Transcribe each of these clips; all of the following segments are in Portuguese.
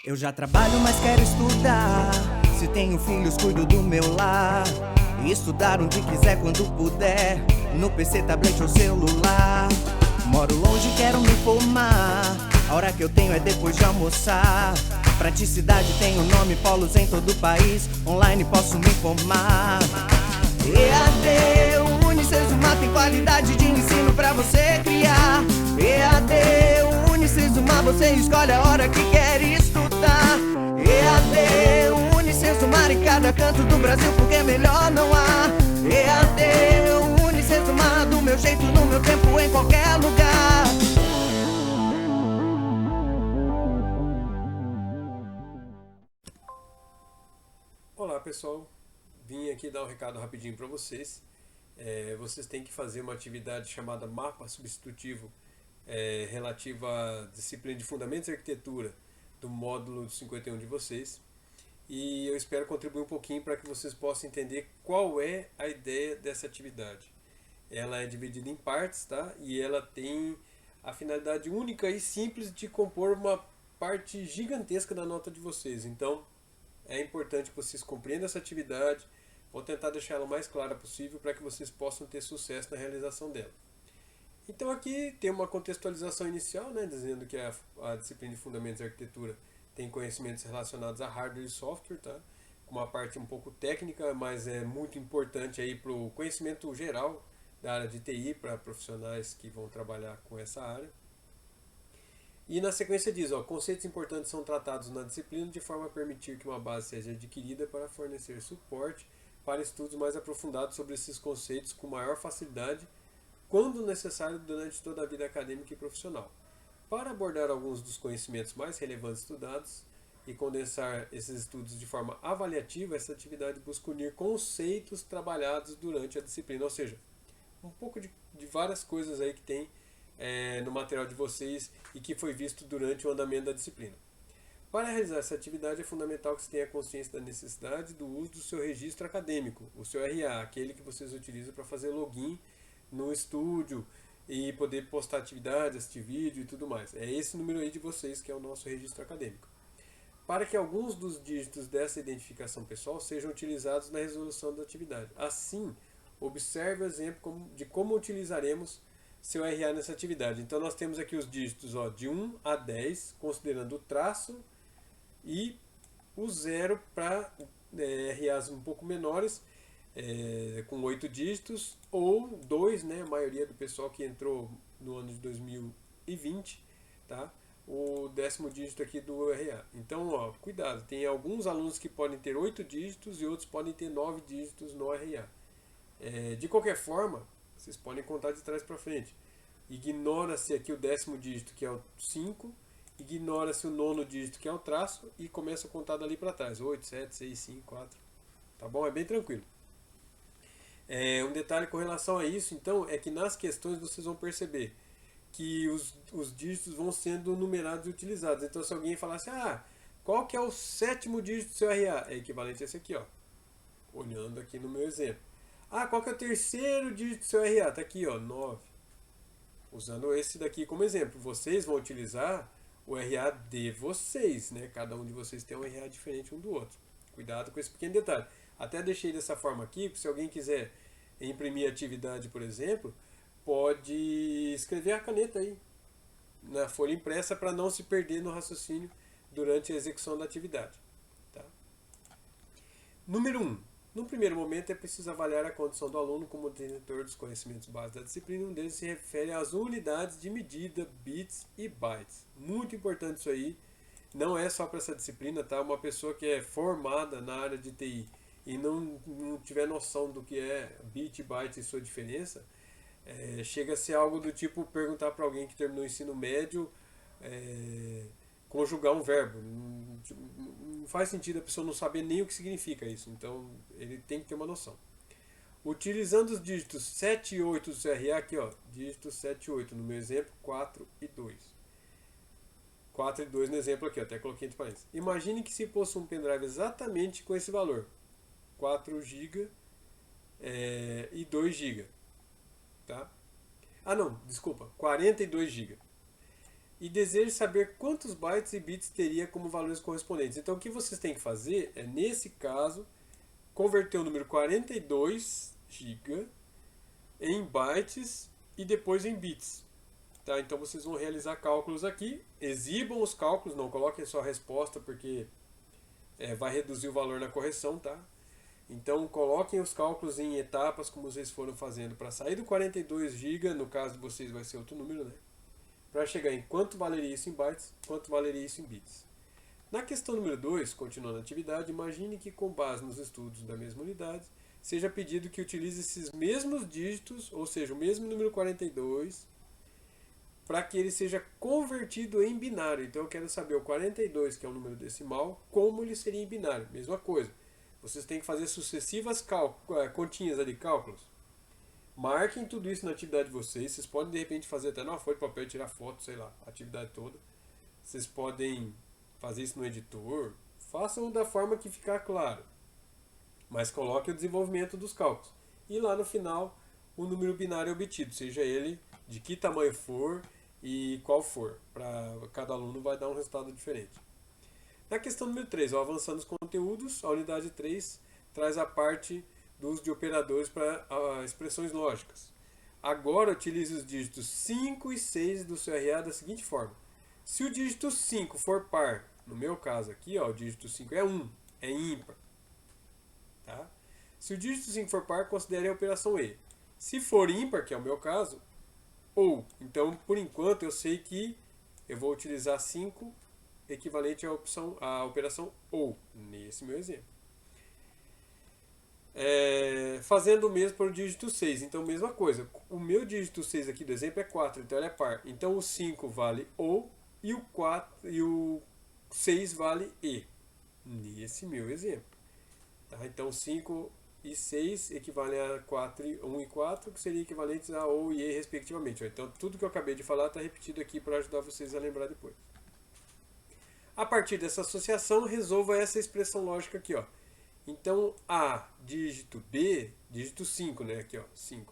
Eu já trabalho, mas quero estudar. Se tenho filhos, cuido do meu lar. E estudar onde quiser, quando puder. No PC, tablet ou celular. Moro longe, quero me formar. A hora que eu tenho é depois de almoçar. Praticidade tem o nome, polos em todo o país. Online posso me formar. EAD, Unicesumar tem qualidade de ensino pra você criar. EAD, Unicesumar, você escolhe a hora que quer estudar. EAD, Unicesumar em cada canto do Brasil, porque melhor não há. EAD, Unicesumar, do meu jeito, no meu tempo, em qualquer lugar. Olá pessoal, vim aqui dar um recado rapidinho para vocês. Vocês têm que fazer uma atividade chamada mapa substitutivo relativa à disciplina de Fundamentos de Arquitetura do módulo 51 de vocês. E eu espero contribuir um pouquinho para que vocês possam entender qual é a ideia dessa atividade. Ela é dividida em partes, tá? E ela tem a finalidade única e simples de compor uma parte gigantesca da nota de vocês. Então, é importante que vocês compreendam essa atividade. Vou tentar deixar ela o mais clara possível para que vocês possam ter sucesso na realização dela. Então aqui tem uma contextualização inicial, né, dizendo que a disciplina de Fundamentos de Arquitetura tem conhecimentos relacionados a hardware e software, tá? Com uma parte um pouco técnica, mas é muito importante aí para o conhecimento geral da área de TI, para profissionais que vão trabalhar com essa área. E na sequência diz, conceitos importantes são tratados na disciplina de forma a permitir que uma base seja adquirida para fornecer suporte para estudos mais aprofundados sobre esses conceitos com maior facilidade, quando necessário durante toda a vida acadêmica e profissional. Para abordar alguns dos conhecimentos mais relevantes estudados e condensar esses estudos de forma avaliativa, essa atividade busca unir conceitos trabalhados durante a disciplina, ou seja, um pouco de várias coisas aí que tem no material de vocês e que foi visto durante o andamento da disciplina. Para realizar essa atividade é fundamental que você tenha consciência da necessidade do uso do seu registro acadêmico, o seu RA, aquele que vocês utilizam para fazer login no estúdio e poder postar atividades, assistir vídeo e tudo mais. É esse número aí de vocês que é o nosso registro acadêmico. Para que alguns dos dígitos dessa identificação pessoal sejam utilizados na resolução da atividade. Assim, observe o exemplo de como utilizaremos seu RA nessa atividade. Então nós temos aqui os dígitos de 1 a 10, considerando o traço, e o 0 para RAs um pouco menores, com 8 dígitos, ou 2, né, a maioria do pessoal que entrou no ano de 2020, tá? O 10º dígito aqui do RA. Então, cuidado, tem alguns alunos que podem ter 8 dígitos e outros podem ter 9 dígitos no RA. De qualquer forma, vocês podem contar de trás para frente. Ignora-se aqui o 10º dígito, que é o 5, ignora-se o 9º dígito, que é o traço, e começa a contar dali para trás. 8, 7, 6, 5, 4. Tá bom? É bem tranquilo. Um detalhe com relação a isso, então, é que nas questões vocês vão perceber que os dígitos vão sendo numerados e utilizados. Então, se alguém falar assim, qual que é o 7º dígito do seu RA? É equivalente a esse aqui, olhando aqui no meu exemplo. Qual que é o 3º dígito do seu RA? Está aqui, 9. Usando esse daqui como exemplo. Vocês vão utilizar o RA de vocês, né? Cada um de vocês tem um RA diferente um do outro. Cuidado com esse pequeno detalhe. Até deixei dessa forma aqui, se alguém quiser imprimir atividade, por exemplo, pode escrever a caneta aí na folha impressa para não se perder no raciocínio durante a execução da atividade. Tá? Número 1. No primeiro momento é preciso avaliar a condição do aluno como detentor dos conhecimentos básicos da disciplina. Um deles se refere às unidades de medida, bits e bytes. Muito importante isso aí. Não é só para essa disciplina, tá? Uma pessoa que é formada na área de TI e não tiver noção do que é bit e byte e sua diferença, chega a ser algo do tipo perguntar para alguém que terminou o ensino médio conjugar um verbo. Não faz sentido a pessoa não saber nem o que significa isso. Então, ele tem que ter uma noção. Utilizando os dígitos 7 e 8 do CRA, aqui, dígitos 7 e 8, no meu exemplo, 4 e 2. 4 e 2 no exemplo aqui, até coloquei entre parênteses. Imagine que se possui um pendrive exatamente com esse valor, 4 GB e 2 GB. Tá? Não, desculpa, 42 GB. e deseja saber quantos bytes e bits teria como valores correspondentes. Então o que vocês têm que fazer é, nesse caso, converter o número 42 GB em bytes e depois em bits. Tá? Então vocês vão realizar cálculos aqui, exibam os cálculos, não coloquem só a resposta porque vai reduzir o valor na correção. Tá? Então coloquem os cálculos em etapas como vocês foram fazendo para sair do 42 GB, no caso de vocês vai ser outro número, né? Para chegar em quanto valeria isso em bytes, quanto valeria isso em bits. Na questão número 2, continuando a atividade, imagine que com base nos estudos da mesma unidade, seja pedido que utilize esses mesmos dígitos, ou seja, o mesmo número 42, para que ele seja convertido em binário. Então eu quero saber o 42, que é um número decimal, como ele seria em binário. Mesma coisa. Vocês têm que fazer sucessivas continhas ali, cálculos. Marquem tudo isso na atividade de vocês. Vocês podem de repente fazer até numa folha de papel, tirar foto, sei lá, a atividade toda. Vocês podem fazer isso no editor. Façam da forma que ficar claro. Mas coloquem o desenvolvimento dos cálculos. E lá no final, o número binário obtido, seja ele de que tamanho for e qual for. Para cada aluno vai dar um resultado diferente. Na questão número 3, avançando os conteúdos, a unidade 3 traz a parte do uso de operadores para expressões lógicas. Agora utilize os dígitos 5 e 6 do seu RA da seguinte forma. Se o dígito 5 for par, no meu caso aqui, ó, o dígito 5 é 1, é ímpar. Tá? Se o dígito 5 for par, considere a operação E. Se for ímpar, que é o meu caso, OU. Então, por enquanto, eu sei que eu vou utilizar 5 equivalente à operação OU, nesse meu exemplo. Fazendo o mesmo para o dígito 6. Então, mesma coisa. O meu dígito 6 aqui do exemplo é 4, então ele é par. Então, o 5 vale OU e o 6 vale E, nesse meu exemplo. Tá? Então, 5 e 6 equivalem a 1 e 4, que seriam equivalentes a OU e E, respectivamente. Então, tudo que eu acabei de falar está repetido aqui para ajudar vocês a lembrar depois. A partir dessa associação, resolva essa expressão lógica aqui, ó. Então, A, dígito B, dígito 5, né? Aqui, ó, 5.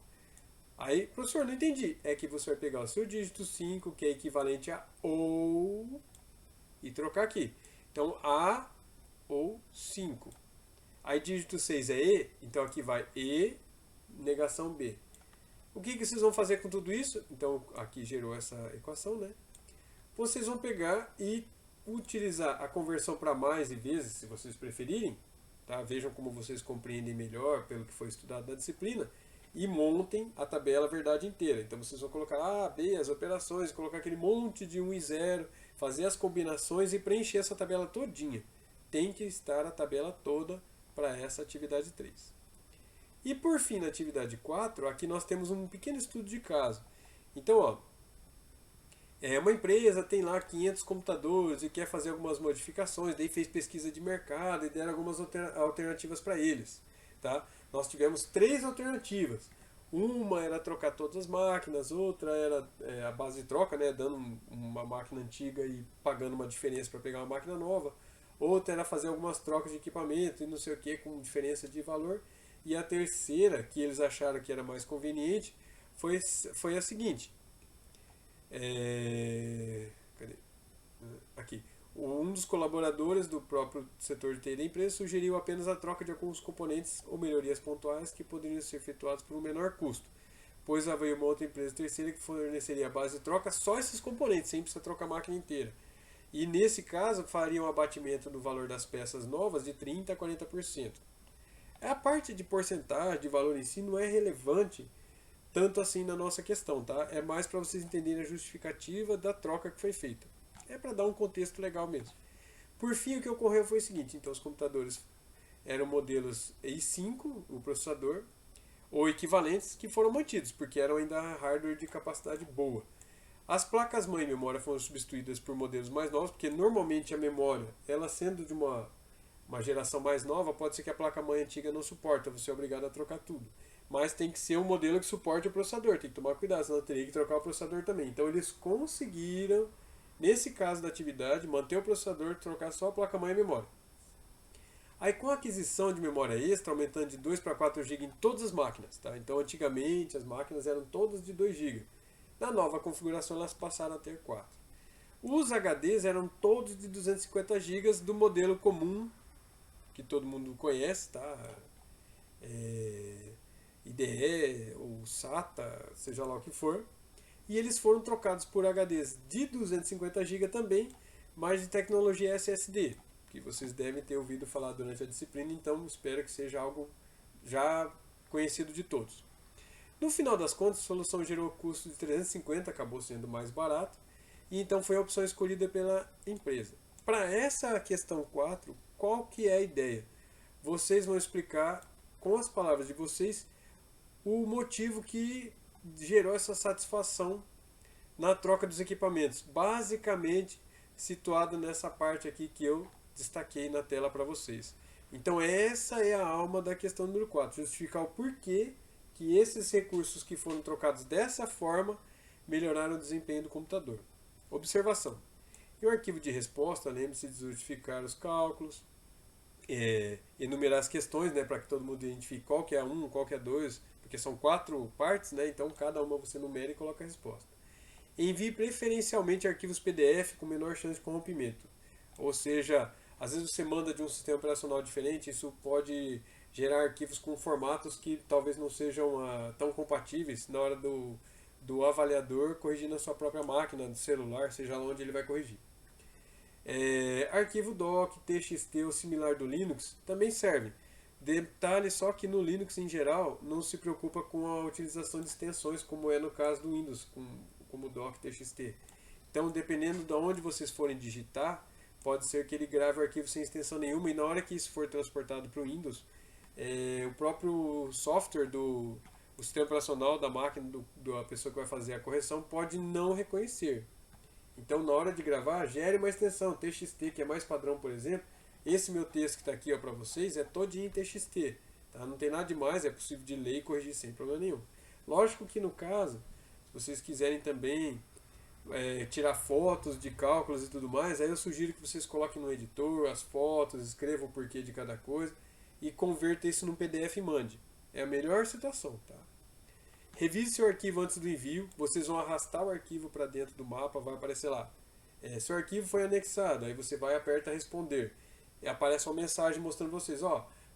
Aí, professor, não entendi. É que você vai pegar o seu dígito 5, que é equivalente a OU, e trocar aqui. Então, A ou 5. Aí, dígito 6 é E, então aqui vai E, negação B. O que vocês vão fazer com tudo isso? Então, aqui gerou essa equação, né? Vocês vão pegar e utilizar a conversão para mais e vezes, se vocês preferirem. Tá? Vejam como vocês compreendem melhor pelo que foi estudado na disciplina. E montem a tabela verdade inteira. Então vocês vão colocar A, B, as operações, colocar aquele monte de 1 e 0, fazer as combinações e preencher essa tabela todinha. Tem que estar a tabela toda para essa atividade 3. E por fim, na atividade 4, aqui nós temos um pequeno estudo de caso. Então, ó, uma empresa tem lá 500 computadores e quer fazer algumas modificações, daí fez pesquisa de mercado e deram algumas alternativas para eles. Tá? Nós tivemos 3 alternativas. Uma era trocar todas as máquinas, outra era a base de troca, né, dando uma máquina antiga e pagando uma diferença para pegar uma máquina nova. Outra era fazer algumas trocas de equipamento e não sei o que, com diferença de valor. E a terceira, que eles acharam que era mais conveniente, foi a seguinte. Cadê? Aqui. Um dos colaboradores do próprio setor de TI da empresa sugeriu apenas a troca de alguns componentes ou melhorias pontuais que poderiam ser efetuados por um menor custo, pois havia uma outra empresa terceira que forneceria a base de troca só esses componentes, sem precisar trocar a máquina inteira. E nesse caso faria um abatimento do valor das peças novas de 30% a 40%. A parte de porcentagem, de valor em si, não é relevante tanto assim na nossa questão, tá? É mais para vocês entenderem a justificativa da troca que foi feita. É para dar um contexto legal mesmo. Por fim, o que ocorreu foi o seguinte. Então, os computadores eram modelos i5, o processador, ou equivalentes, que foram mantidos, porque eram ainda hardware de capacidade boa. As placas-mãe e memória foram substituídas por modelos mais novos, porque normalmente a memória, ela sendo de uma geração mais nova, pode ser que a placa-mãe antiga não suporta, você é obrigado a trocar tudo. Mas tem que ser um modelo que suporte o processador, tem que tomar cuidado, senão teria que trocar o processador também. Então eles conseguiram, nesse caso da atividade, manter o processador, trocar só a placa-mãe e a memória. Aí com a aquisição de memória extra, aumentando de 2 para 4 GB em todas as máquinas. Tá? Então antigamente as máquinas eram todas de 2 GB. Na nova configuração elas passaram a ter 4. Os HDs eram todos de 250 GB do modelo comum, que todo mundo conhece, tá? IDE ou SATA, seja lá o que for. E eles foram trocados por HDs de 250 GB também, mas de tecnologia SSD, que vocês devem ter ouvido falar durante a disciplina, então espero que seja algo já conhecido de todos. No final das contas, a solução gerou custo de 350, acabou sendo mais barato, e então foi a opção escolhida pela empresa. Para essa questão 4, qual que é a ideia? Vocês vão explicar com as palavras de vocês o motivo que gerou essa satisfação na troca dos equipamentos, basicamente situado nessa parte aqui que eu destaquei na tela para vocês. Então essa é a alma da questão número 4, justificar o porquê que esses recursos que foram trocados dessa forma melhoraram o desempenho do computador. Observação. Em um arquivo de resposta, lembre-se de justificar os cálculos, enumerar as questões, né, para que todo mundo identifique qual que é 1, qual que é 2, porque são 4 partes, né, então cada uma você numera e coloca a resposta. Envie preferencialmente arquivos PDF com menor chance de corrompimento. Ou seja, às vezes você manda de um sistema operacional diferente, isso pode gerar arquivos com formatos que talvez não sejam tão compatíveis na hora do avaliador corrigir na sua própria máquina, do celular, seja lá onde ele vai corrigir. Arquivo doc, TXT ou similar do Linux também serve. Detalhe só que no Linux em geral não se preocupa com a utilização de extensões, como é no caso do Windows, como doc, TXT. Então, dependendo de onde vocês forem digitar, pode ser que ele grave o arquivo sem extensão nenhuma, e na hora que isso for transportado para o Windows, o próprio software o sistema operacional da máquina da pessoa que vai fazer a correção pode não reconhecer. Então, na hora de gravar, gere uma extensão TXT, que é mais padrão, por exemplo. Esse meu texto que está aqui para vocês é todinho em TXT. Tá? Não tem nada demais, é possível de ler e corrigir sem problema nenhum. Lógico que no caso, se vocês quiserem também tirar fotos de cálculos e tudo mais, aí eu sugiro que vocês coloquem no editor as fotos, escrevam o porquê de cada coisa e converta isso num PDF e mande. É a melhor situação, tá? Revise seu arquivo antes do envio. Vocês vão arrastar o arquivo para dentro do mapa, vai aparecer lá. Seu arquivo foi anexado, aí você vai e aperta responder. E aparece uma mensagem mostrando vocês,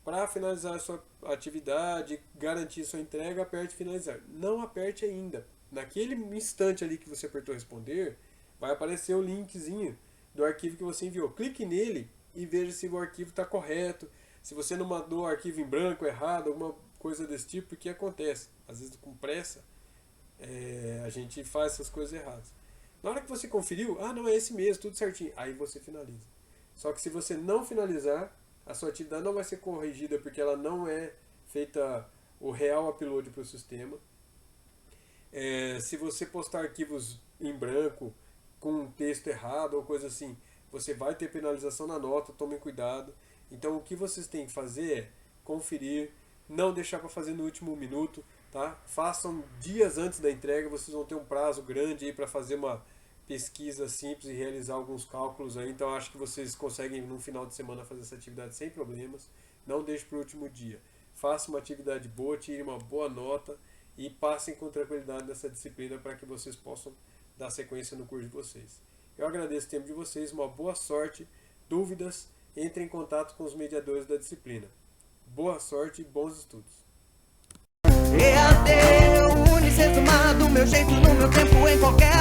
para finalizar a sua atividade, garantir sua entrega, aperte finalizar. Não aperte ainda. Naquele instante ali que você apertou responder, vai aparecer o linkzinho do arquivo que você enviou. Clique nele e veja se o arquivo está correto, se você não mandou o arquivo em branco, errado, alguma coisa desse tipo, porque acontece. Às vezes com pressa, a gente faz essas coisas erradas. Na hora que você conferiu, não é esse mesmo, tudo certinho, aí você finaliza. Só que se você não finalizar, a sua atividade não vai ser corrigida, porque ela não é feita o real upload para o sistema. Se você postar arquivos em branco, com um texto errado ou coisa assim, você vai ter penalização na nota, tomem cuidado. Então o que vocês têm que fazer é conferir, não deixar para fazer no último minuto, tá? Façam dias antes da entrega, vocês vão ter um prazo grande aí para fazer uma pesquisa simples e realizar alguns cálculos aí, então acho que vocês conseguem no final de semana fazer essa atividade sem problemas. Não deixe para o último dia. Faça uma atividade boa, tire uma boa nota e passem com tranquilidade nessa disciplina para que vocês possam dar sequência no curso de vocês. Eu agradeço o tempo de vocês, uma boa sorte. Dúvidas, entre em contato com os mediadores da disciplina. Boa sorte e bons estudos. EAD, Unicentro, do meu jeito, no meu tempo, em qualquer